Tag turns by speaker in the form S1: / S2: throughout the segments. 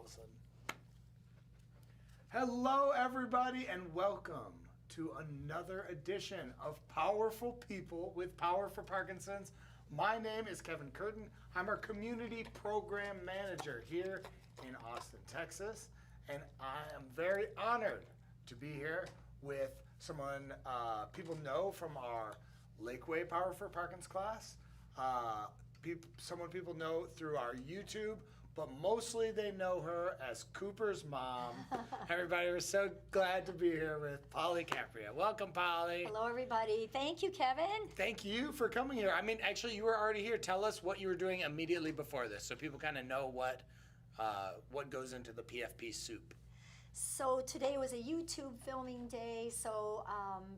S1: of a sudden. Hello, everybody, and welcome to another edition of Powerful People with Power for Parkinson's. My name is Kevin Curtin. I'm our Community Program Manager here in Austin, Texas, and I am very honored to be here with someone people know from our Lakeway Power for Parkinson's class, someone people know through our YouTube, but mostly they know her as Cooper's mom. Everybody, we're so glad to be here with Polly Caprio. Welcome, Polly.
S2: Hello, everybody. Thank you, Kevin.
S1: Thank you for coming here. I mean, actually, you were already here. Tell us what you were doing immediately before this, so people kind of know what goes into the PFP soup.
S2: So today was a YouTube filming day. So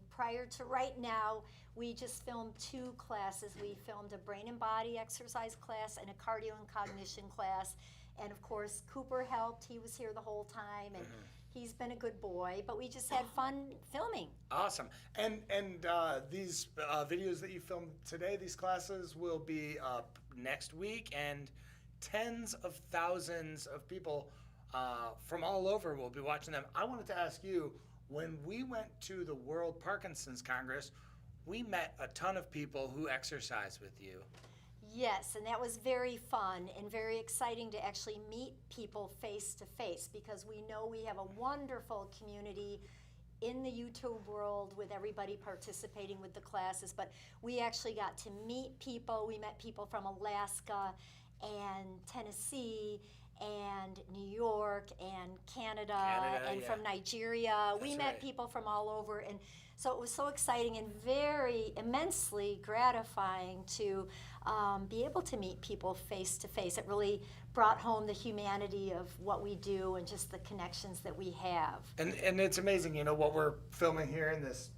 S2: prior to right now, we just filmed 2 classes. We filmed a brain and body exercise class and a cardio and cognition class. And of course, Cooper helped. He was here the whole time, and he's been a good boy. But we just had fun filming.
S1: Awesome. And these videos that you filmed today, these classes will be up next week, and tens of thousands of people from all over will be watching them. I wanted to ask you, when we went to the World Parkinson's Congress, we met a ton of people who exercise with you.
S2: Yes, and that was very fun and very exciting to actually meet people face to face, because we know we have a wonderful community in the YouTube world with everybody participating with the classes, but we actually got to meet people. We met people from Alaska and Tennessee and New York and Canada and from Nigeria. We met people from all over, and so it was so exciting and very immensely gratifying to be able to meet people face to face. It really brought home the humanity of what we do and just the connections that we have.
S1: And it's amazing, you know, what we're filming here in this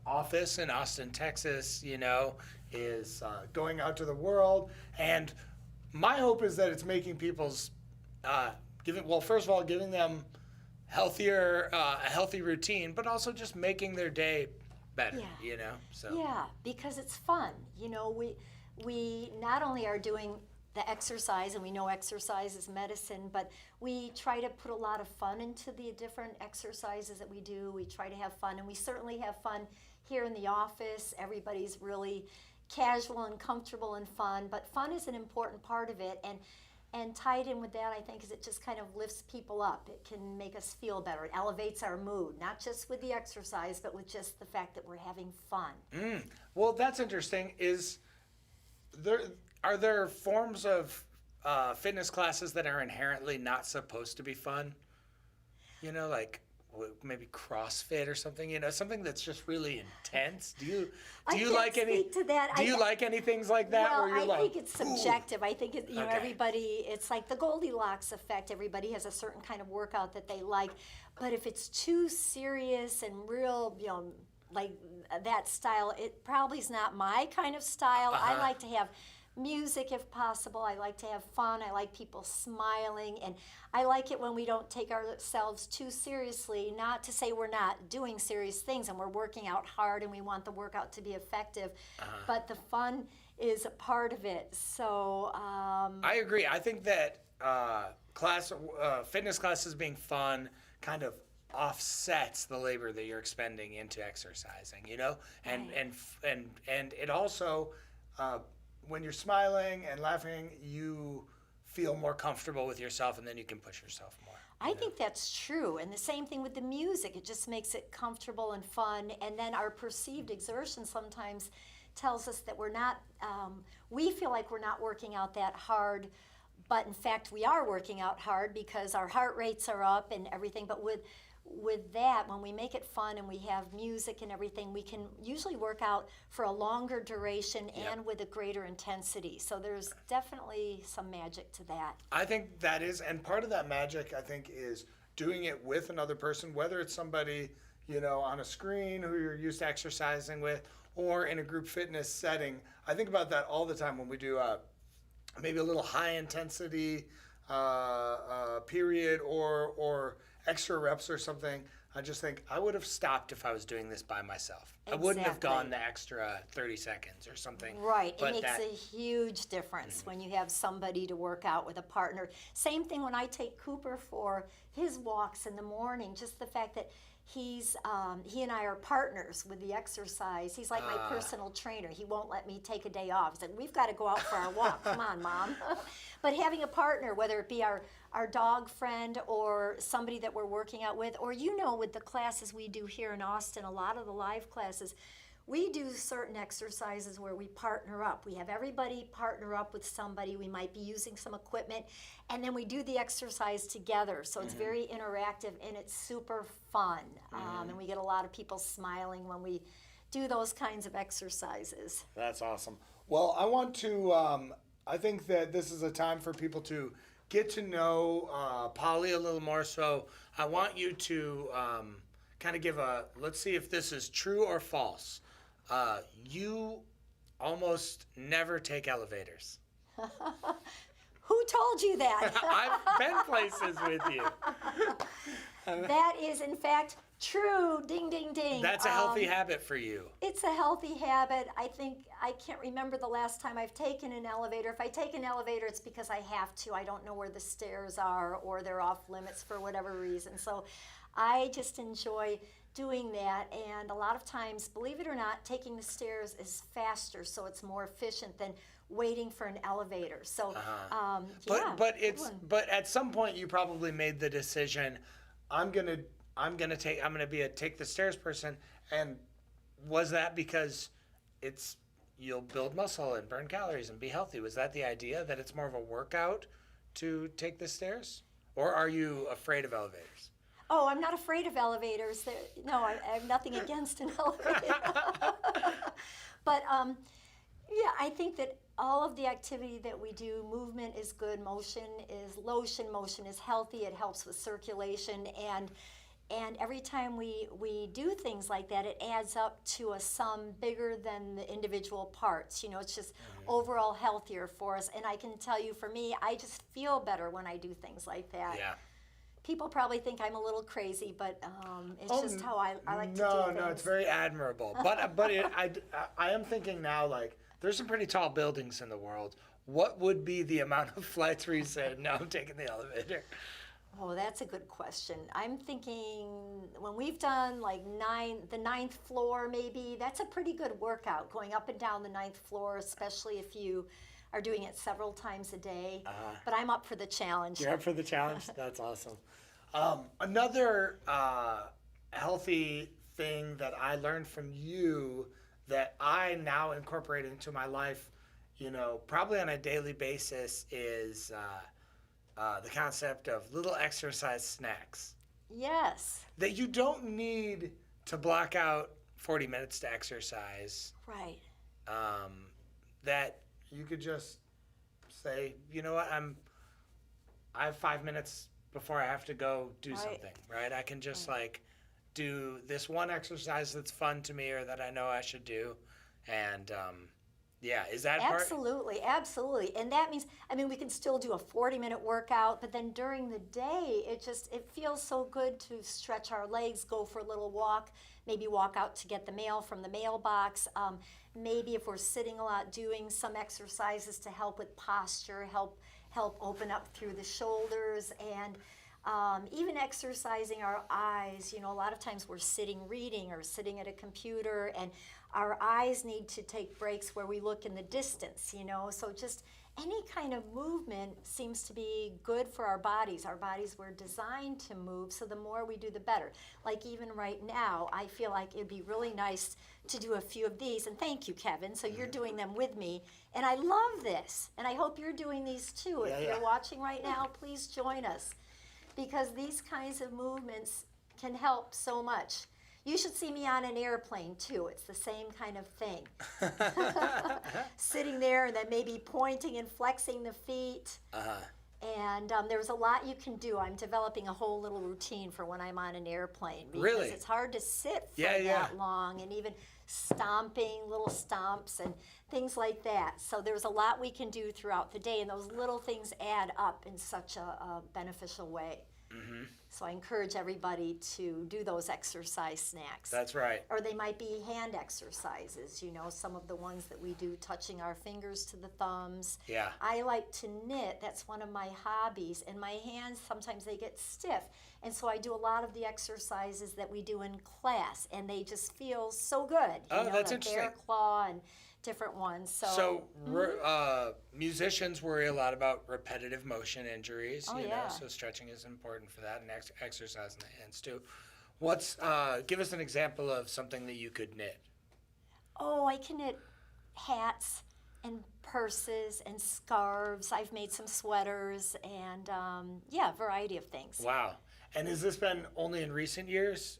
S1: office in Austin, Texas, you know, is going out to the world. And my hope is that it's making people's first of all, giving them a healthy routine, but also just making their day better, you know? So
S2: yeah, because it's fun. You know, we not only are doing the exercise, and we know exercise is medicine, but we try to put a lot of fun into the different exercises that we do. We try to have fun, and we certainly have fun here in the office. Everybody's really casual and comfortable and fun, but fun is an important part of it. And tied in with that, I think, is it just kind of lifts people up. It can make us feel better. It elevates our mood, not just with the exercise, but with just the fact that we're having fun.
S1: Well, that's interesting. Are there forms of fitness classes that are inherently not supposed to be fun? You know, like maybe CrossFit or something, you know, something that's just really intense. Do you like any things like that?
S2: Well,
S1: where you're
S2: I think it's subjective. I think you know, everybody, it's like the Goldilocks effect. Everybody has a certain kind of workout that they like, but if it's too serious and real, you know, like that style, it probably is not my kind of style. I like to have music if possible. I like to have fun. I like people smiling, and I like it when we don't take ourselves too seriously. Not to say we're not doing serious things and we're working out hard and we want the workout to be effective, but the fun is a part of it. So
S1: I agree. I think that fitness classes being fun kind of offsets the labor that you're expending into exercising, you know, and it also when you're smiling and laughing, you feel more comfortable with yourself, and then you can push yourself more.
S2: I think that's true. And the same thing with the music. It just makes it comfortable and fun. And then our perceived exertion sometimes tells us that we're not, we feel like we're not working out that hard, but in fact we are working out hard because our heart rates are up and everything. But with that, when we make it fun and we have music and everything, we can usually work out for a longer duration and with a greater intensity. So there's definitely some magic to that.
S1: I think that is, and part of that magic, I think, is doing it with another person, whether it's somebody, you know, on a screen who you're used to exercising with, or in a group fitness setting. I think about that all the time when we do maybe a little high intensity period or extra reps or something. I just think I would have stopped if I was doing this by myself. I wouldn't have
S2: Exactly.
S1: gone the extra 30 seconds or something.
S2: Right, it
S1: But
S2: makes
S1: that,
S2: a huge difference when you have somebody to work out with a partner. Same thing when I take Cooper for his walks in the morning, just the fact that he and I are partners with the exercise. He's like my personal trainer. He won't let me take a day off. He's like, we've got to go out for our walk. Come on, Mom. But having a partner, whether it be our dog friend or somebody that we're working out with, or with the classes we do here in Austin, a lot of the live classes, we do certain exercises where we partner up. We have everybody partner up with somebody. We might be using some equipment, and then we do the exercise together. So it's very interactive, and it's super fun. And we get a lot of people smiling when we do those kinds of exercises.
S1: That's awesome. Well, I want to, I think that this is a time for people to get to know Polly a little more. So I want you to kind of give let's see if this is true or false. You almost never take elevators.
S2: Who told you that?
S1: I've been places with you.
S2: That is, in fact, true. Ding, ding, ding.
S1: That's a healthy habit for you.
S2: It's a healthy habit. I can't remember the last time I've taken an elevator. If I take an elevator, it's because I have to. I don't know where the stairs are, or they're off limits for whatever reason. So I just enjoy doing that. And a lot of times, believe it or not, taking the stairs is faster, so it's more efficient than waiting for an elevator. So,
S1: but at some point you probably made the decision, I'm gonna be a take the stairs person. And was that because you'll build muscle and burn calories and be healthy? Was that the idea, that it's more of a workout to take the stairs, or are you afraid of elevators?
S2: Oh, I'm not afraid of elevators. No, I have nothing against an elevator. But I think that all of the activity that we do, movement is good, motion is lotion, motion is healthy, it helps with circulation, and every time we do things like that, it adds up to a sum bigger than the individual parts. It's just overall healthier for us. And I can tell you, for me, I just feel better when I do things like that.
S1: Yeah.
S2: People probably think I'm a little crazy, but it's just how I like to do things.
S1: No, it's very admirable. But I am thinking now, like, there's some pretty tall buildings in the world. What would be the amount of flights where you said, no, I'm taking the elevator?
S2: Oh, that's a good question. I'm thinking when we've done like the ninth floor maybe, that's a pretty good workout, going up and down the ninth floor, especially if you are doing it several times a day. But I'm up for the challenge.
S1: You're up for the challenge? That's awesome. Another healthy thing that I learned from you that I now incorporate into my life, probably on a daily basis, is the concept of little exercise snacks.
S2: Yes.
S1: That you don't need to block out 40 minutes to exercise.
S2: Right.
S1: That you could just say, you know what, I have 5 minutes before I have to go do something, right? I can just do this one exercise that's fun to me or that I know I should do. And is that part?
S2: Absolutely. And that means, we can still do a 40-minute workout, but then during the day, it feels so good to stretch our legs, go for a little walk, maybe walk out to get the mail from the mailbox. Maybe if we're sitting a lot, doing some exercises to help with posture, help open up through the shoulders, and even exercising our eyes. A lot of times we're sitting reading or sitting at a computer, and our eyes need to take breaks where we look in the distance, so just any kind of movement seems to be good for our bodies. Our bodies were designed to move, so the more we do, the better. Like even right now, I feel like it'd be really nice to do a few of these, and thank you, Kevin. So you're doing them with me, and I love this, and I hope you're doing these too. If you're watching right now, please join us, because these kinds of movements can help so much. You should see me on an airplane too. It's the same kind of thing. Sitting there and then maybe pointing and flexing the feet. And there's a lot you can do. I'm developing a whole little routine for when I'm on an airplane, because
S1: Really?
S2: it's hard to sit for that long, and even stomping, little stomps and things like that. So there's a lot we can do throughout the day, and those little things add up in such a beneficial way.
S1: Mm-hmm.
S2: So I encourage everybody to do those exercise snacks.
S1: That's right.
S2: Or they might be hand exercises, some of the ones that we do, touching our fingers to the thumbs.
S1: Yeah.
S2: I like to knit. That's one of my hobbies. And my hands, sometimes they get stiff. And so I do a lot of the exercises that we do in class, and they just feel so good.
S1: That's
S2: the
S1: interesting.
S2: bear claw and different ones.
S1: So musicians worry a lot about repetitive motion injuries,
S2: Oh, yeah.
S1: so stretching is important for that, and exercise in the hands too. Give us an example of something that you could knit.
S2: Oh, I can knit hats and purses and scarves. I've made some sweaters and, a variety of things.
S1: Wow. And has this been only in recent years,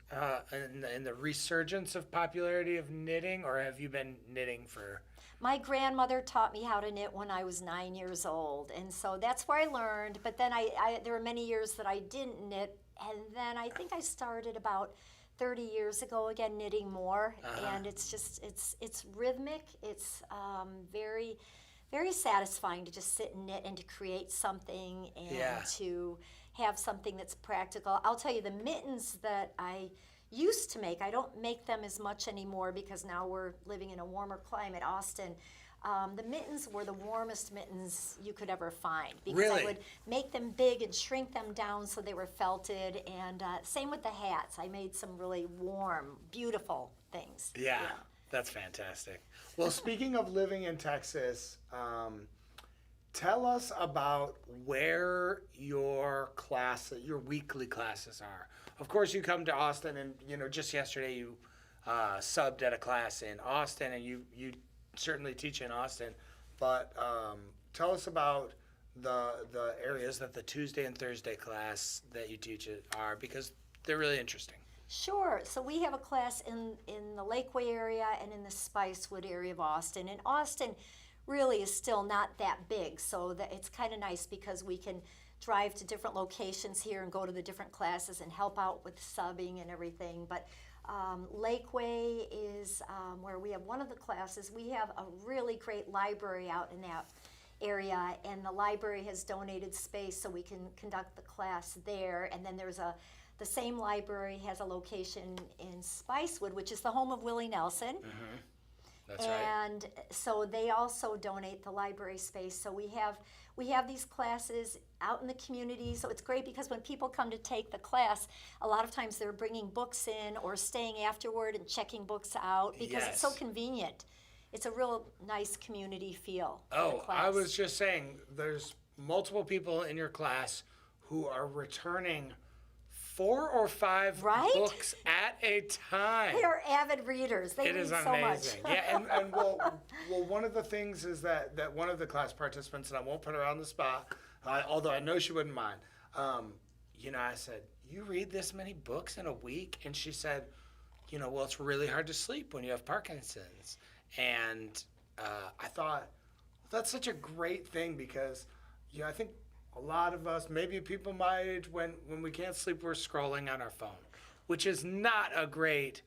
S1: in the resurgence of popularity of knitting, or have you been knitting for...
S2: My grandmother taught me how to knit when I was 9 years old, and so that's where I learned. But then there were many years that I didn't knit, and then I think I started about 30 years ago again knitting more. And it's just it's rhythmic. It's very, very satisfying to just sit and knit and to create something and to have something that's practical. I'll tell you, the mittens that I used to make, I don't make them as much anymore because now we're living in a warmer climate, Austin. The mittens were the warmest mittens you could ever find because
S1: Really?
S2: I would make them big and shrink them down so they were felted, and same with the hats. I made some really warm, beautiful things.
S1: Yeah, that's fantastic. Well, speaking of living in Texas, tell us about where your weekly classes are. Of course, you come to Austin, and just yesterday you subbed at a class in Austin, and you certainly teach in Austin. But tell us about the areas that the Tuesday and Thursday class that you teach are, because they're really interesting.
S2: Sure. So we have a class in the Lakeway area and in the Spicewood area of Austin. And Austin really is still not that big, so that it's kind of nice because we can drive to different locations here and go to the different classes and help out with subbing and everything. But Lakeway is where we have one of the classes. We have a really great library out in that area, and the library has donated space so we can conduct the class there. And then the same library has a location in Spicewood, which is the home of Willie Nelson.
S1: Mm-hmm. That's right.
S2: And so they also donate the library space. So we have these classes out in the community. So it's great because when people come to take the class, a lot of times they're bringing books in or staying afterward and checking books out because it's so convenient. It's a real nice community feel.
S1: Oh, I was just saying, there's multiple people in your class who are returning 4 or 5 books at a time.
S2: They are avid readers. They read so much.
S1: Yeah, and well, one of the things is that one of the class participants, and I won't put her on the spot, although I know she wouldn't mind. I said, "You read this many books in a week?" And she said, "Well, it's really hard to sleep when you have Parkinson's." And I thought, that's such a great thing because, I think a lot of us, maybe people my age, when we can't sleep, we're scrolling on our phone, which is not a great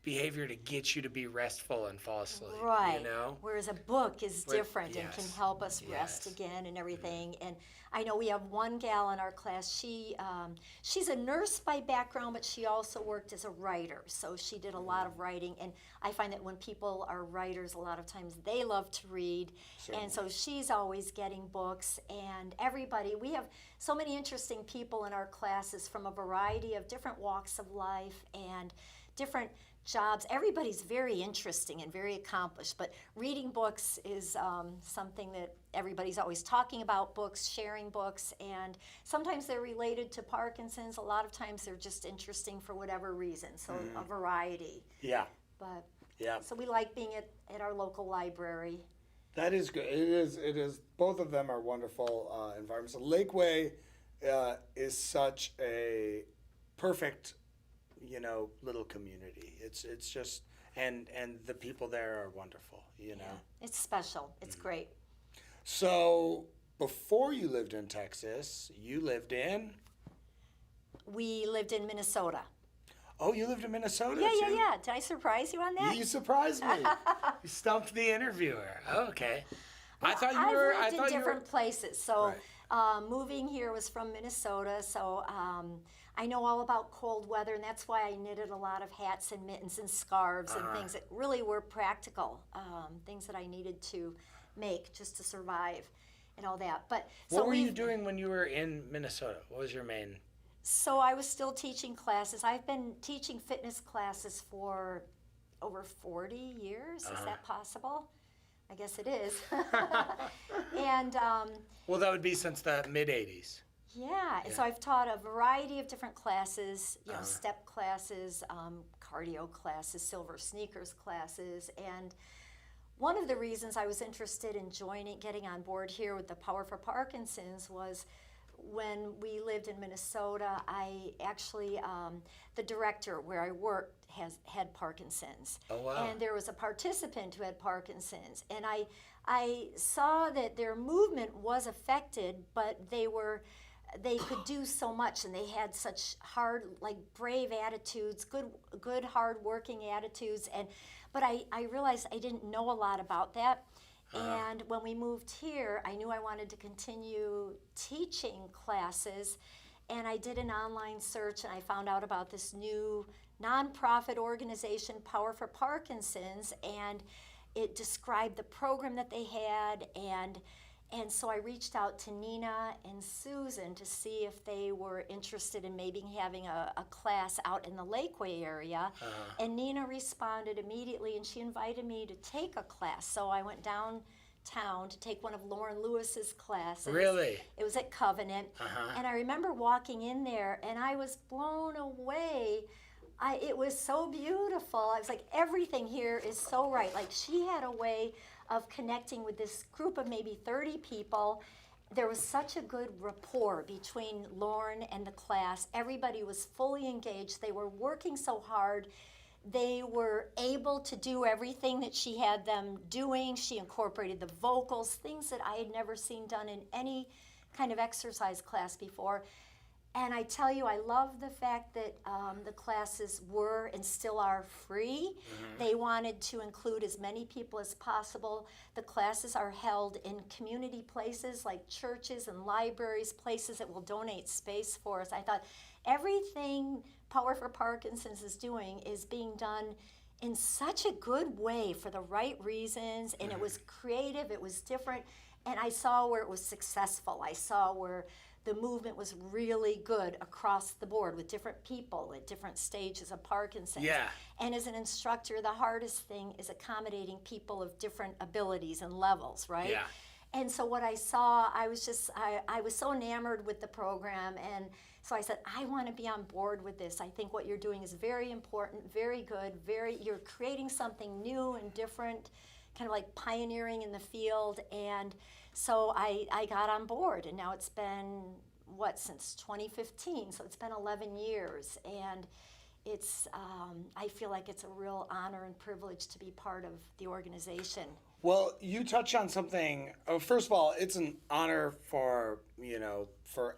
S1: behavior to get you to be restful and fall asleep.
S2: Right. Whereas a book is different and can help us rest
S1: Yes.
S2: again and everything. And I know we have one gal in our class. She's a nurse by background, but she also worked as a writer. So she did a lot of writing. And I find that when people are writers, a lot of times they love to read.
S1: Certainly.
S2: And so she's always getting books. And we have so many interesting people in our classes from a variety of different walks of life and different jobs. Everybody's very interesting and very accomplished, but reading books is something that everybody's always talking about, books, sharing books, and sometimes they're related to Parkinson's. A lot of times they're just interesting for whatever reason, so a variety.
S1: Yeah.
S2: But
S1: Yeah.
S2: so we like being at our local library.
S1: That is good. It is. Both of them are wonderful environments. Lakeway is such a perfect, little community. It's just, and the people there are wonderful.
S2: Yeah, it's special. It's great.
S1: So before you lived in Texas, you lived in?
S2: We lived in Minnesota.
S1: Oh, you lived in Minnesota
S2: Yeah,
S1: too?
S2: yeah, yeah. Did I surprise you on that?
S1: You surprised me. You stumped the interviewer. Okay. I thought you
S2: I've
S1: were.
S2: lived
S1: I
S2: in
S1: thought you were.
S2: different places. So
S1: Right.
S2: moving here was from Minnesota. So I know all about cold weather, and that's why I knitted a lot of hats and mittens and scarves and things that really were practical, things that I needed to make just to survive and all that. But
S1: What were you doing when you were in Minnesota? What was your main?
S2: So I was still teaching classes. I've been teaching fitness classes for over 40 years. Is that possible? I guess it is. And
S1: Well, that would be since the mid '80s.
S2: yeah, and so I've taught a variety of different classes, step classes, cardio classes, silver sneakers classes, and one of the reasons I was interested in getting on board here with the Power for Parkinson's was when we lived in Minnesota. I actually, the director where I worked had Parkinson's.
S1: Oh, wow.
S2: And there was a participant who had Parkinson's, and I saw that their movement was affected, but they could do so much, and they had such hard, like brave attitudes, good hard working attitudes, but I realized I didn't know a lot about that. And when we moved here, I knew I wanted to continue teaching classes, and I did an online search, and I found out about this new nonprofit organization, Power for Parkinson's, and it described the program that they had, and so I reached out to Nina and Susan to see if they were interested in maybe having a class out in the Lakeway area. And Nina responded immediately, and she invited me to take a class. So I went downtown to take one of Lauren Lewis's classes.
S1: Really?
S2: It was at Covenant. And I remember walking in there, and I was blown away. It was so beautiful. I was like, everything here is so right. Like, she had a way of connecting with this group of maybe 30 people. There was such a good rapport between Lauren and the class. Everybody was fully engaged. They were working so hard. They were able to do everything that she had them doing. She incorporated the vocals, things that I had never seen done in any kind of exercise class before. And I tell you, I love the fact that the classes were and still are free. They wanted to include as many people as possible. The classes are held in community places like churches and libraries, places that will donate space for us. I thought everything Power for Parkinson's is doing is being done in such a good way for the right reasons, and it was creative, it was different, and I saw where it was successful. I saw where the movement was really good across the board with different people at different stages of Parkinson's.
S1: Yeah.
S2: And as an instructor, the hardest thing is accommodating people of different abilities and levels, right?
S1: Yeah.
S2: And so what I saw, I was so enamored with the program, and so I said, I want to be on board with this. I think what you're doing is very important, very good, you're creating something new and different, kind of like pioneering in the field. And so I got on board, and now it's been, since 2015, so it's been 11 years, and it's, I feel like it's a real honor and privilege to be part of the organization.
S1: Well, you touched on something. First of all, it's an honor for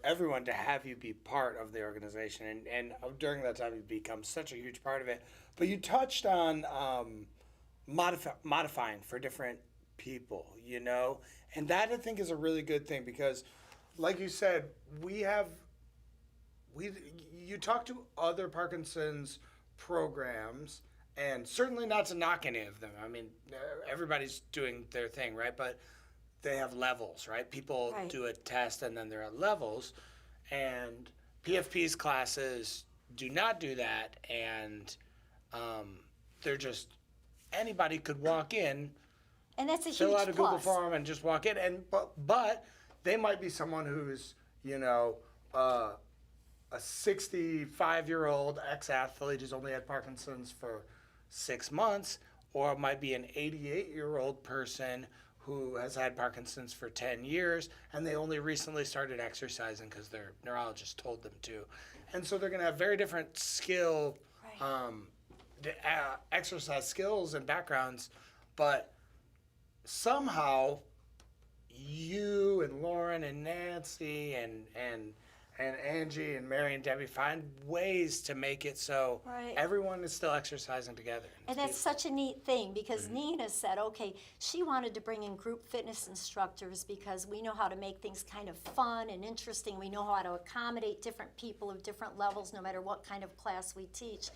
S1: everyone to have you be part of the organization, and during that time you've become such a huge part of it. But you touched on modifying for different people, and that I think is a really good thing because, like you said, you talk to other Parkinson's programs, and certainly not to knock any of them. I mean, everybody's doing their thing, right? But they have levels, right? People do a test and then there are levels, and PFP's classes do not do that, and they're just, anybody could walk in,
S2: and that's a
S1: fill
S2: huge
S1: out a Google form and just walk in, but they might be someone who's a 65-year-old ex-athlete who's only had Parkinson's for 6 months, or it might be an 88-year-old person who has had Parkinson's for 10 years, and they only recently started exercising because their neurologist told them to. And so they're going to have very different exercise skills and backgrounds, but somehow you and Lauren and Nancy and and Angie and Mary and Debbie find ways to make it so
S2: Right.
S1: everyone is still exercising together.
S2: And that's such a neat thing because Nina said, okay, she wanted to bring in group fitness instructors because we know how to make things kind of fun and interesting. We know how to accommodate different people of different levels no matter what kind of class we teach.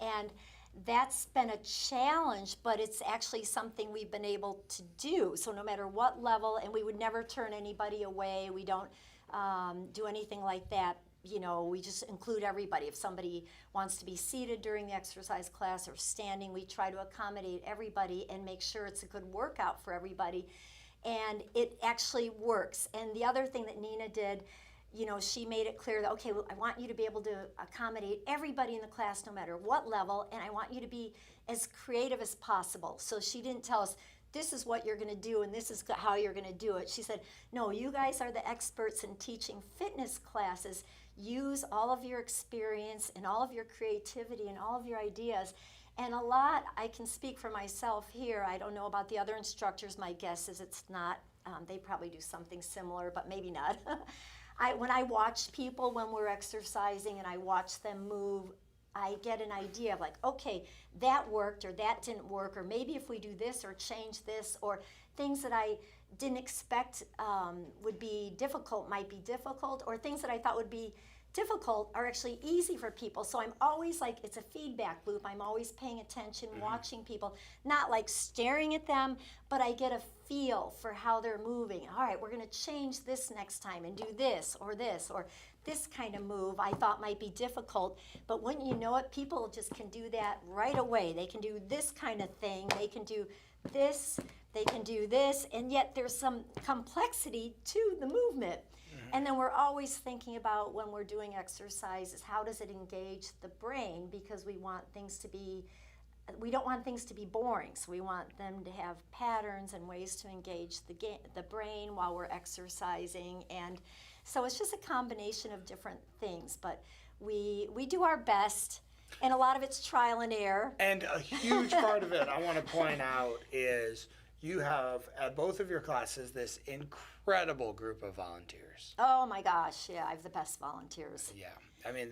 S2: And that's been a challenge, but it's actually something we've been able to do. So no matter what level, and we would never turn anybody away. We don't do anything like that. You know, we just include everybody. If somebody wants to be seated during the exercise class or standing, we try to accommodate everybody and make sure it's a good workout for everybody. And it actually works. And the other thing that Nina did, you know, she made it clear that, okay, I want you to be able to accommodate everybody in the class no matter what level, and I want you to be as creative as possible. So she didn't tell us, this is what you're going to do and this is how you're going to do it. She said, no, you guys are the experts in teaching fitness classes. Use all of your experience and all of your creativity and all of your ideas. And a lot, I can speak for myself here. I don't know about the other instructors. My guess is it's not. They probably do something similar, but maybe not. When I watch people when we're exercising and I watch them move, I get an idea of like, okay, that worked or that didn't work, or maybe if we do this or change this, or things that I didn't expect would be difficult might be difficult, or things that I thought would be difficult are actually easy for people. So I'm always like, it's a feedback loop. I'm always paying attention, watching people, not like staring at them, but I get a feel for how they're moving. All right, we're going to change this next time and do this, or this kind of move I thought might be difficult. But wouldn't you know it, people just can do that right away. They can do this kind of thing. They can do this. They can do this. And yet there's some complexity to the movement. And then we're always thinking about when we're doing exercises, how does it engage the brain? Because we don't want things to be boring. So we want them to have patterns and ways to engage the brain while we're exercising. And so it's just a combination of different things. But we do our best, and a lot of it's trial and error.
S1: And a huge part of it I want to point out is you have at both of your classes this incredible group of volunteers.
S2: Oh my gosh, yeah, I have the best volunteers.
S1: Yeah, I mean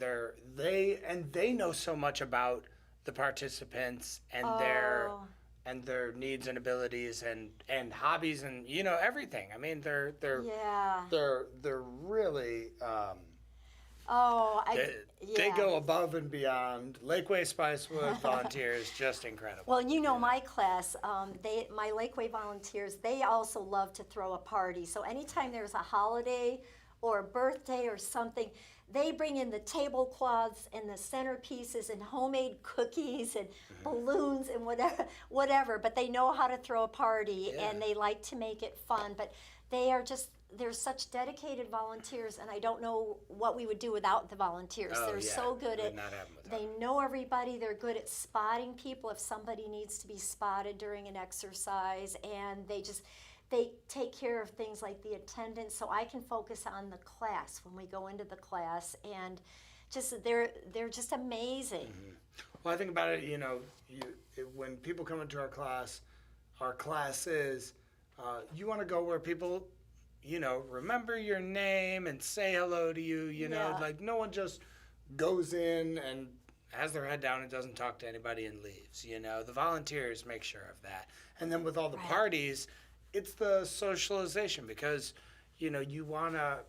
S1: they know so much about the participants and their needs and abilities and hobbies and everything. I mean they're really they go above and beyond. Lakeway Spicewood volunteers, just incredible.
S2: Well, my class, my Lakeway volunteers, they also love to throw a party. So anytime there's a holiday or a birthday or something, they bring in the tablecloths and the centerpieces and homemade cookies and balloons and whatever. But they know how to throw a party and they like to make it fun. But they're such dedicated volunteers, and I don't know what we would do without the volunteers. They're so good at, they know everybody, they're good at spotting people if somebody needs to be spotted during an exercise, and they take care of things like the attendance, so I can focus on the class when we go into the class, and they're just amazing.
S1: Well, I think about it, when people come into our class is, you want to go where people remember your name and say hello to you, like no one just goes in and has their head down and doesn't talk to anybody and leaves, The volunteers make sure of that. And then with all the parties, it's the socialization because, you want to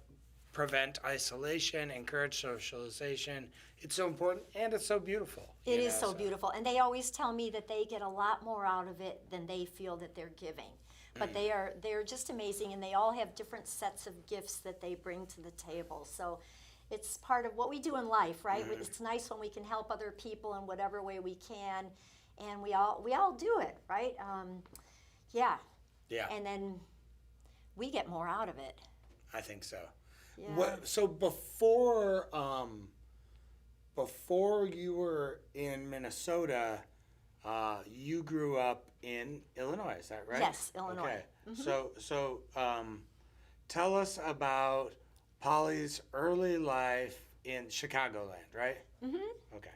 S1: prevent isolation, encourage socialization. It's so important and it's so beautiful.
S2: It is so beautiful. And they always tell me that they get a lot more out of it than they feel that they're giving. But they're just amazing, and they all have different sets of gifts that they bring to the table. So it's part of what we do in life, right? It's nice when we can help other people in whatever way we can, and we all do it, right? Yeah. And then we get more out of it.
S1: I think so.
S2: Yeah.
S1: So before you were in Minnesota, you grew up in Illinois, is that right?
S2: Yes, Illinois.
S1: Okay. So tell us about Polly's early life in Chicagoland, right? Okay.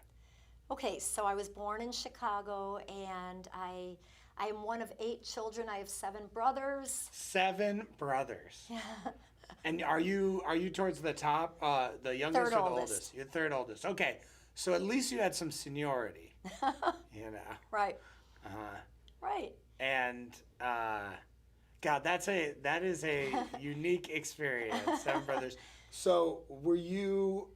S2: Okay, so I was born in Chicago, and I am one of 8 children. I have 7 brothers.
S1: 7 brothers. And are you towards the top, the youngest
S2: Third
S1: or the
S2: oldest.
S1: oldest? You're third oldest. Okay, so at least you had some seniority, you know.
S2: Right.
S1: Uh-huh.
S2: Right.
S1: And God, that is a unique experience, Seven Brothers. So were you?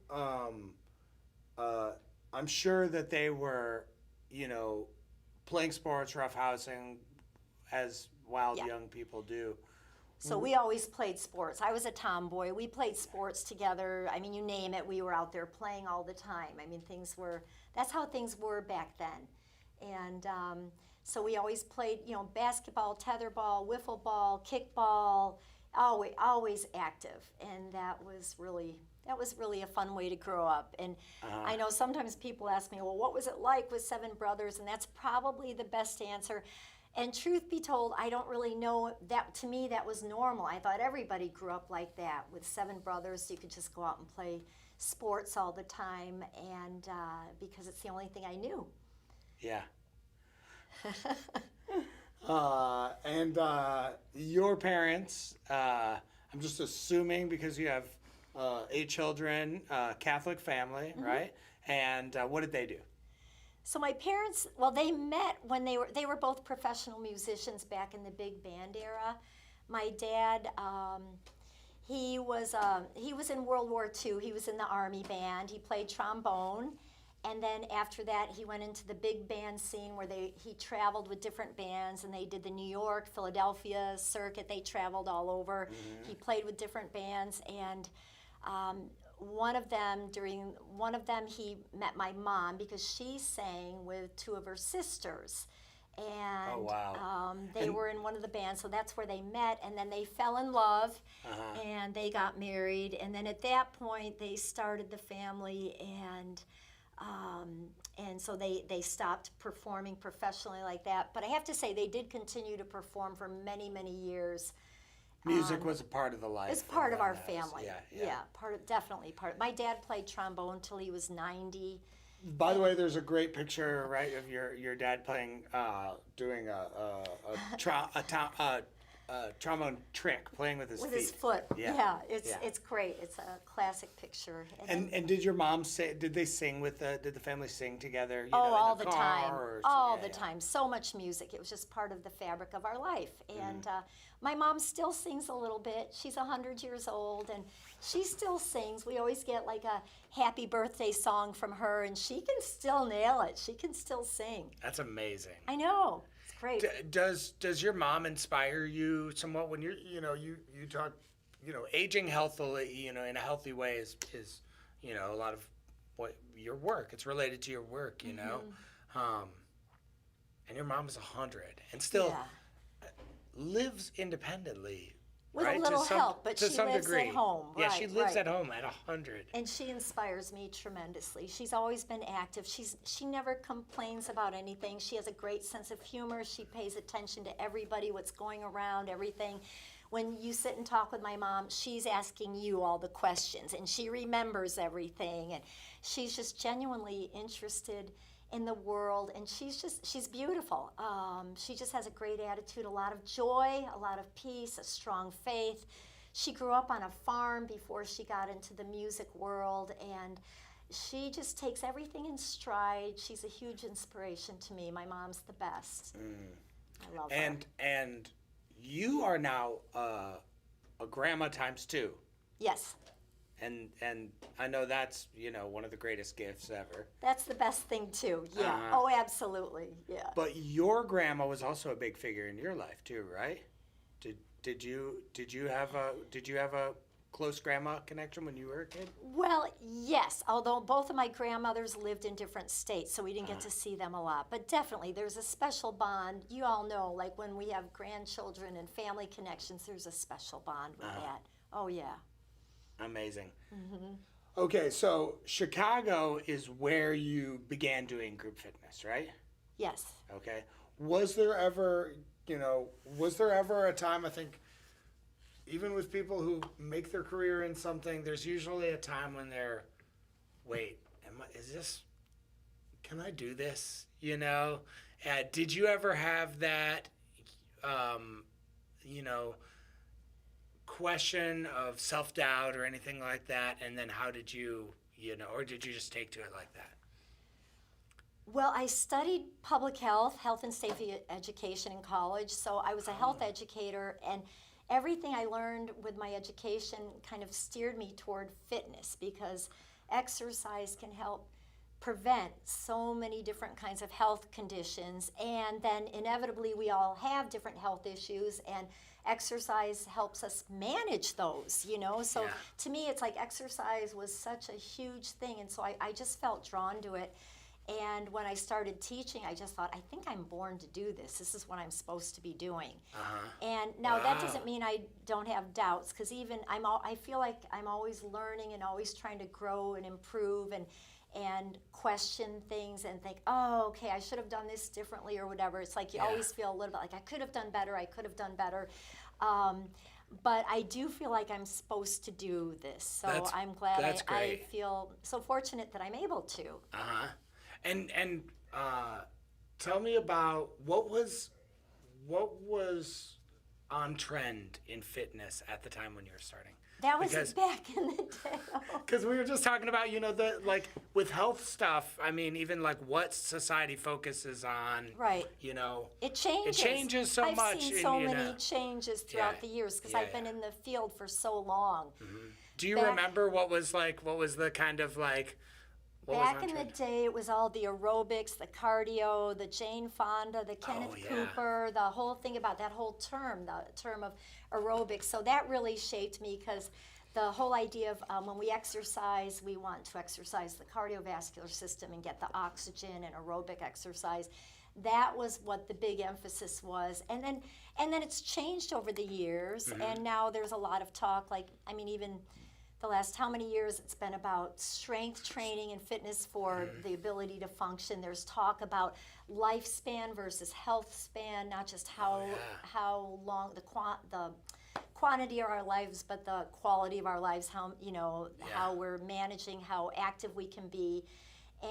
S1: I'm sure that they were, you know, playing sports, roughhousing, as wild
S2: Yeah.
S1: young people do.
S2: So we always played sports. I was a tomboy. We played sports together. I mean, you name it, we were out there playing all the time. I mean, that's how things were back then. And so we always played, you know, basketball, tetherball, wiffle ball, kickball, always active. And that was really a fun way to grow up. And I know sometimes people ask me, well, what was it like with seven brothers? And that's probably the best answer. And truth be told, I don't really know. That to me, that was normal. I thought everybody grew up like that with seven brothers. You could just go out and play sports all the time, and because it's the only thing I knew.
S1: Yeah. And your parents, I'm just assuming because you have 8 children, Catholic family, right? And what did they do?
S2: So my parents, well, they met when they were both professional musicians back in the big band era. My dad, he was in World War II. He was in the Army band. He played trombone, and then after that, he went into the big band scene where he traveled with different bands, and they did the New York, Philadelphia circuit. They traveled all over. He played with different bands, and one of them, he met my mom because she sang with 2 of her sisters. And
S1: Oh, wow.
S2: they were in one of the bands, so that's where they met. And then they fell in love, and they got married. And then at that point, they started the family, and so they stopped performing professionally like that. But I have to say, they did continue to perform for many, many years.
S1: Music was a part of the life.
S2: It's part of our
S1: house.
S2: family.
S1: Yeah.
S2: Definitely part. My dad played trombone until he was 90.
S1: By the way, there's a great picture, right, of your dad playing, doing a trombone trick, playing with his feet.
S2: With his foot.
S1: Yeah.
S2: It's great. It's a classic picture.
S1: And did your mom did they sing did the family sing together? You
S2: Oh,
S1: know,
S2: all
S1: in
S2: the
S1: car
S2: time.
S1: Or,
S2: All the time. So much music. It was just part of the fabric of our life. And my mom still sings a little bit. She's 100 years old, and she still sings. We always get like a happy birthday song from her, and she can still nail it. She can still sing.
S1: That's amazing.
S2: I know. It's great.
S1: Does your mom inspire you somewhat when you talk, aging healthily, in a healthy way is a lot of what your work. It's related to your work, you know. And your mom is 100 and still lives independently.
S2: With
S1: right?
S2: a little
S1: to some,
S2: help, but
S1: to
S2: she
S1: some
S2: lives
S1: degree.
S2: at home.
S1: Yeah, she lives
S2: right.
S1: at home at 100.
S2: And she inspires me tremendously. She's always been active. She never complains about anything. She has a great sense of humor. She pays attention to everybody, what's going around, everything. When you sit and talk with my mom, she's asking you all the questions, and she remembers everything. And she's just genuinely interested in the world, and she's beautiful. She just has a great attitude, a lot of joy, a lot of peace, a strong faith. She grew up on a farm before she got into the music world, and she just takes everything in stride. She's a huge inspiration to me. My mom's the best. I love her.
S1: And you are now a grandma times 2.
S2: Yes.
S1: And I know that's, one of the greatest gifts ever.
S2: That's the best thing too. Yeah. Oh, absolutely. Yeah.
S1: But your grandma was also a big figure in your life too, right? Did you have a close grandma connection when you were a kid?
S2: Well, yes, although both of my grandmothers lived in different states, so we didn't get to see them a lot. But definitely, there's a special bond. You all know, like when we have grandchildren and family connections, there's a special bond with that. Oh, yeah.
S1: Amazing. Okay, so Chicago is where you began doing group fitness, right?
S2: Yes.
S1: Okay. Was there ever a time, I think, even with people who make their career in something, there's usually a time when they're, wait, can I do this? Did you ever have that, question of self-doubt or anything like that? And then how did you, or did you just take to it like that?
S2: Well, I studied public health, health and safety education in college, so I was a health educator, and everything I learned with my education kind of steered me toward fitness, because exercise can help prevent so many different kinds of health conditions, and then inevitably we all have different health issues, and exercise helps us manage those, so
S1: Yeah.
S2: to me it's like exercise was such a huge thing, and so I just felt drawn to it. And when I started teaching, I just thought, I think I'm born to do this. This is what I'm supposed to be doing. And now that doesn't mean I don't have doubts, because even I feel like I'm always learning and always trying to grow and improve and question things and think, oh, okay, I should have done this differently or whatever. It's like you always feel a little bit like I could have done better, but I do feel like I'm supposed to do this. So I'm glad I feel so fortunate that I'm able to.
S1: And tell me about what was on trend in fitness at the time when you were starting.
S2: That was back in the day.
S1: Because we were just talking about, the like with health stuff. I mean, even like what society focuses on.
S2: Right. It changes.
S1: It changes so much.
S2: I've seen so many changes throughout the years because I've been in the field for so long.
S1: Do you remember what was the kind of like?
S2: Back in the day, it was all the aerobics, the cardio, the Jane Fonda, the Kenneth Cooper, the whole thing about that whole term, the term of aerobics. So that really shaped me, because the whole idea of when we exercise, we want to exercise the cardiovascular system and get the oxygen and aerobic exercise. That was what the big emphasis was. And then it's changed over the years, and now there's a lot of talk, even the last how many years it's been about strength training and fitness for the ability to function. There's talk about lifespan versus health span, not just how long the quantity of our lives, but the quality of our lives, how we're managing, how active we can be.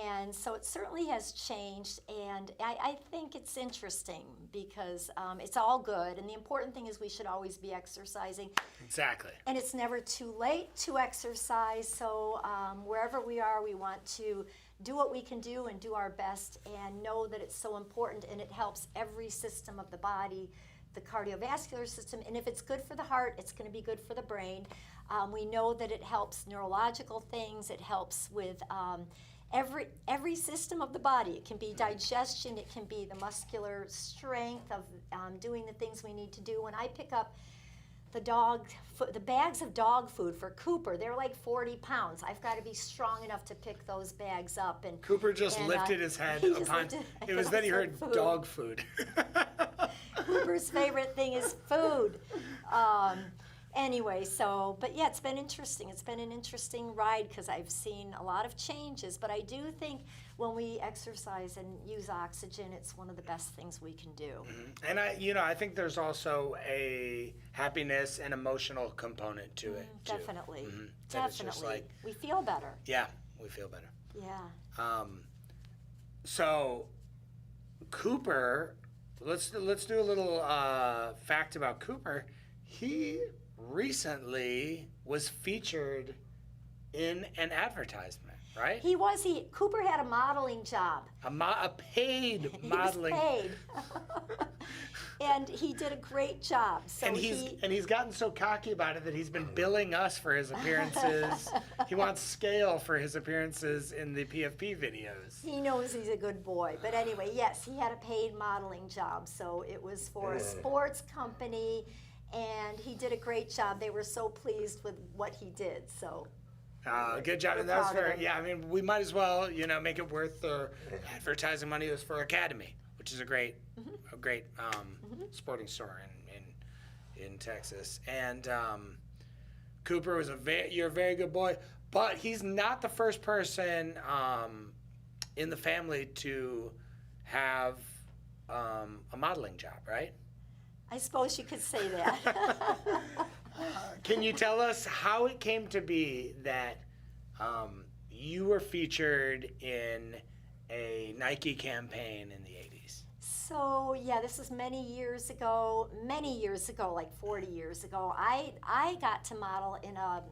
S2: And so it certainly has changed, and I think it's interesting because it's all good, and the important thing is we should always be exercising.
S1: Exactly.
S2: And it's never too late to exercise, so wherever we are, we want to do what we can do and do our best and know that it's so important, and it helps every system of the body, the cardiovascular system, and if it's good for the heart, it's going to be good for the brain. We know that it helps neurological things, it helps with every system of the body. It can be digestion, it can be the muscular strength of doing the things we need to do. When I pick up the bags of dog food for Cooper, they're like 40 pounds. I've got to be strong enough to pick those bags up. And
S1: Cooper just lifted his head upon. It was that he heard food. Dog food.
S2: Cooper's favorite thing is food. Anyway, but yeah, it's been interesting. It's been an interesting ride because I've seen a lot of changes. But I do think when we exercise and use oxygen, it's one of the best things we can do.
S1: And I think there's also a happiness and emotional component to it too.
S2: Definitely,
S1: definitely.
S2: We feel better.
S1: Yeah, we feel better.
S2: Yeah.
S1: So, Cooper, let's do a little fact about Cooper. He recently was featured in an advertisement, right?
S2: Cooper had a modeling job.
S1: A paid modeling.
S2: He was paid. And he did a great job. So
S1: he's gotten so cocky about it that he's been billing us for his appearances. He wants scale for his appearances in the PFP videos.
S2: He knows he's a good boy. But anyway, yes, he had a paid modeling job. So it was for a sports company, and he did a great job. They were so pleased with what he did. So
S1: good job. And that's for, we might as well, make it worth the advertising money. It was for Academy, which is a great sporting store in Texas. And Cooper was you're a very good boy, but he's not the first person in the family to have a modeling job, right?
S2: I suppose you could say that.
S1: Can you tell us how it came to be that you were featured in a Nike campaign in the 80s?
S2: So yeah, this is many years ago, like 40 years ago. I got to model in a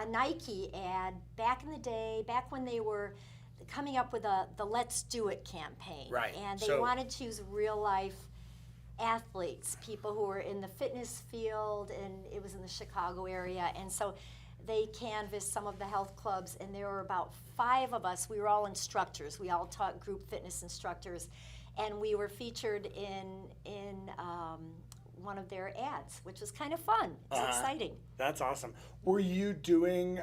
S2: Nike ad back in the day, back when they were coming up with the Let's Do It campaign.
S1: Right.
S2: And they
S1: So-
S2: wanted to use real life athletes, people who were in the fitness field, and it was in the Chicago area. And so they canvassed some of the health clubs, and there were about 5 of us. We were all instructors. We all taught group fitness instructors, and we were featured in one of their ads, which was kind of fun. It's exciting.
S1: That's awesome. Were you doing,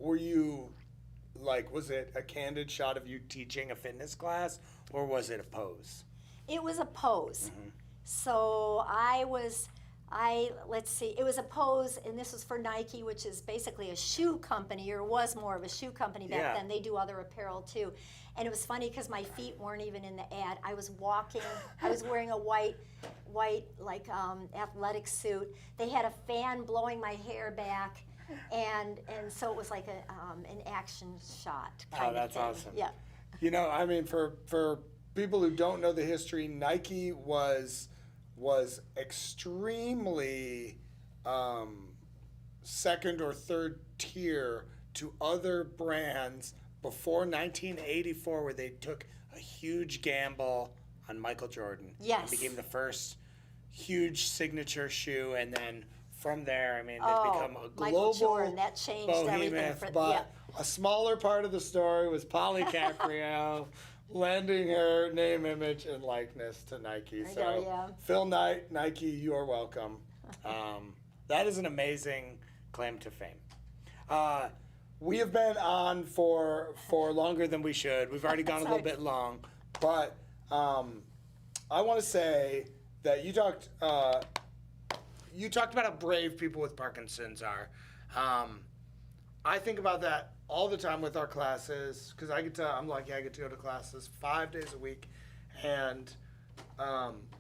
S1: was it a candid shot of you teaching a fitness class, or was it a pose?
S2: It was a pose.
S1: Mm-hmm.
S2: So let's see, it was a pose, and this was for Nike, which is basically a shoe company, or was more of a shoe company back
S1: Yeah.
S2: then. They do other apparel too. And it was funny because my feet weren't even in the ad. I was walking, I was wearing a white athletic suit. They had a fan blowing my hair back, and so it was like an action shot kind
S1: that's
S2: of thing.
S1: awesome.
S2: Yeah.
S1: You know, I mean, for people who don't know the history, Nike was extremely second or third tier to other brands before 1984, where they took a huge gamble on Michael Jordan.
S2: Yes.
S1: And became the first huge signature shoe, and then from there, I mean, they've become a global
S2: Michael Jordan, that changed everything.
S1: behemoth. But a smaller part of the story was Polly Caprio lending her name, image, and likeness to Nike.
S2: I
S1: So,
S2: know, yeah.
S1: Phil Knight, Nike, you are welcome. That is an amazing claim to fame. We have been on for longer than we should. We've already gone a little bit long, but I want to say that you talked about how brave people with Parkinson's are. I think about that all the time with our classes, because I'm lucky I get to go to classes 5 days a week, and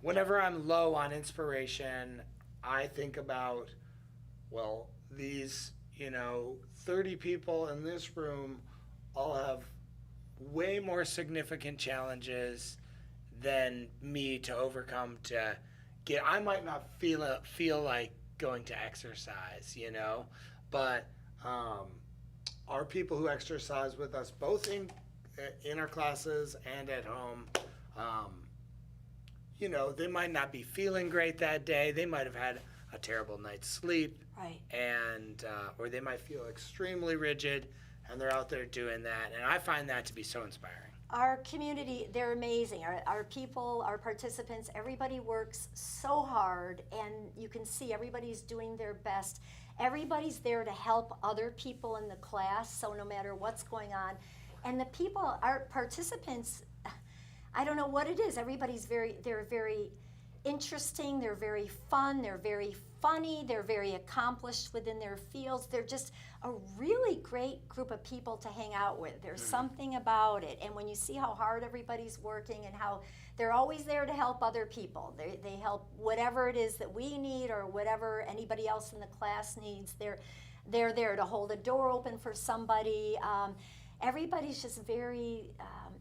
S1: whenever I'm low on inspiration, I think about, well, these 30 people in this room all have way more significant challenges than me to overcome to get. I might not feel like going to exercise, but our people who exercise with us, both in our classes and at home, they might not be feeling great that day. They might have had a terrible night's sleep.
S2: Right.
S1: And or they might feel extremely rigid, and they're out there doing that. And I find that to be so inspiring.
S2: Our community, they're amazing. Our people, our participants, everybody works so hard, and you can see everybody's doing their best. Everybody's there to help other people in the class, so no matter what's going on. And the people, our participants, I don't know what it is. Everybody's they're very interesting, they're very fun, they're very funny, they're very accomplished within their fields. They're just a really great group of people to hang out with. There's something about it. And when you see how hard everybody's working and how they're always there to help other people, they help whatever it is that we need or whatever anybody else in the class needs. They're there to hold a door open for somebody. Everybody's just very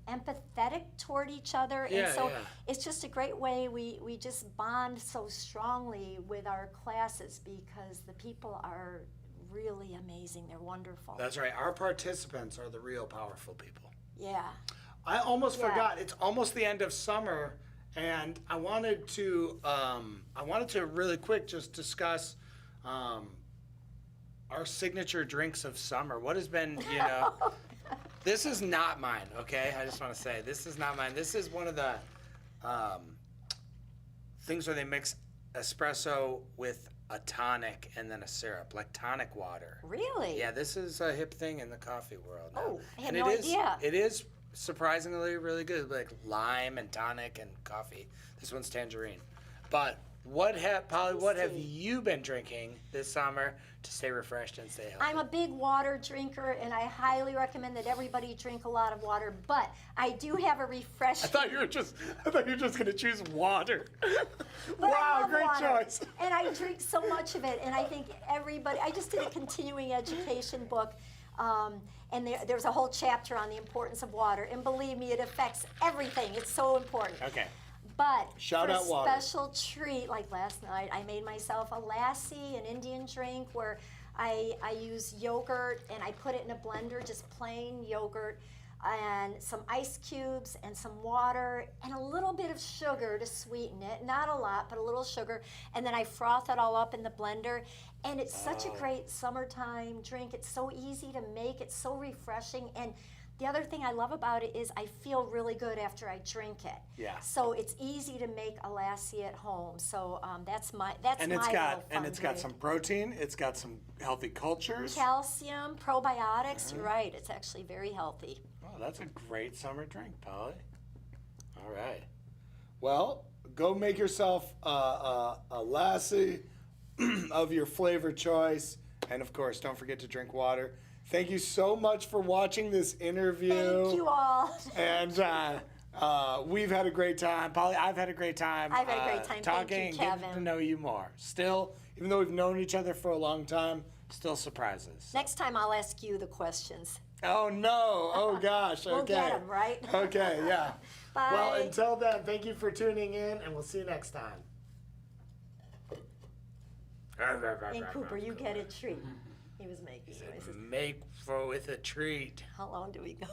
S2: empathetic toward each other, and so it's just a great way we just bond so strongly with our classes because the people are really amazing. They're wonderful.
S1: That's right. Our participants are the real powerful people.
S2: Yeah.
S1: I almost forgot. It's almost the end of summer, and I wanted to really quick just discuss our signature drinks of summer. What has been, This is not mine, okay? I just want to say, this is not mine. This is one of the things where they mix espresso with a tonic and then a syrup, like tonic water.
S2: Really?
S1: Yeah, this is a hip thing in the coffee world now.
S2: Oh, I had
S1: And
S2: no idea.
S1: It is surprisingly really good, like lime and tonic and coffee. This one's tangerine. But Polly, what have you been drinking this summer to stay refreshed and stay healthy?
S2: I'm a big water drinker, and I highly recommend that everybody drink a lot of water, but I do have a refreshing.
S1: I thought you were just going to choose water.
S2: But I
S1: Wow,
S2: love
S1: great
S2: water,
S1: choice.
S2: And I drink so much of it, and I think I just did a continuing education book, and there's a whole chapter on the importance of water, and believe me, it affects everything. It's so important.
S1: Okay.
S2: But
S1: Shout
S2: for
S1: out
S2: a
S1: water.
S2: special treat, like last night, I made myself a lassi, an Indian drink where I use yogurt and I put it in a blender, just plain yogurt, and some ice cubes and some water and a little bit of sugar to sweeten it. Not a lot, but a little sugar. And then I froth it all up in the blender. And it's such a great summertime drink. It's so easy to make. It's so refreshing. And the other thing I love about it is I feel really good after I drink it.
S1: Yeah.
S2: So it's easy to make a lassi at home. So that's my
S1: And
S2: little fun
S1: it's got
S2: drink.
S1: some protein. It's got some healthy cultures.
S2: Calcium, probiotics. You're right. It's actually very healthy.
S1: Oh, that's a great summer drink, Polly. All right. Well, go make yourself a lassi of your flavor choice. And of course, don't forget to drink water. Thank you so much for watching this interview.
S2: Thank you all.
S1: And we've had a great time. Polly, I've had a great time.
S2: I've had a great time.
S1: Talking
S2: Thank
S1: and
S2: you,
S1: getting
S2: Kevin.
S1: to know you more. Still, even though we've known each other for a long time, still surprises.
S2: Next time I'll ask you the questions.
S1: Oh, no. Oh, gosh. Okay.
S2: We'll get them, right?
S1: Okay, yeah.
S2: Bye.
S1: Well, until then, thank you for tuning in, and we'll see you next time.
S2: And Cooper, you get a treat. He was making noises.
S1: Make for with a treat.
S2: How long do we go?